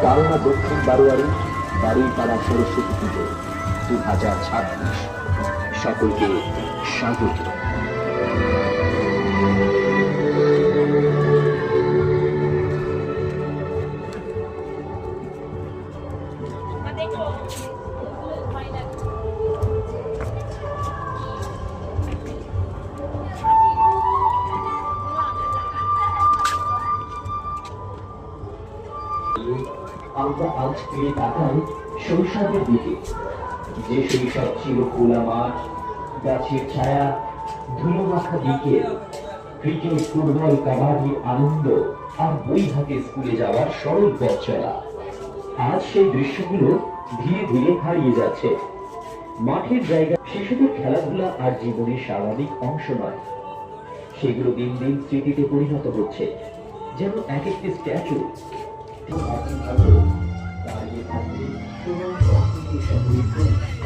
কালনা দক্ষিণ বারোয়ারি বাড়িপাড়া সরস্বতী পুজো 2026। সকলকে স্বাগত। আমরা আজ ফিরে তাকাই শৈশবের দিকে, যে শৈশব ছিল খোলা মাঠ, গাছের ছায়া, ধুলো মাখা দিকে, ক্রিকেট, ফুটবল, কাবাডি, আনন্দ আর বই হাতে স্কুলে যাওয়ার সরল পথ চলা। আজ সেই দৃশ্যগুলো ধীরে ধীরে হারিয়ে যাচ্ছে। মাঠের জায়গা শিশুদের খেলাধুলা আর জীবনের স্বাভাবিক অংশ নয়, সেগুলো দিন দিন স্মৃতিতে পরিণত হচ্ছে, যেন এক একটি স্ট্যাচু দাঁড়িয়ে থাকবে সময়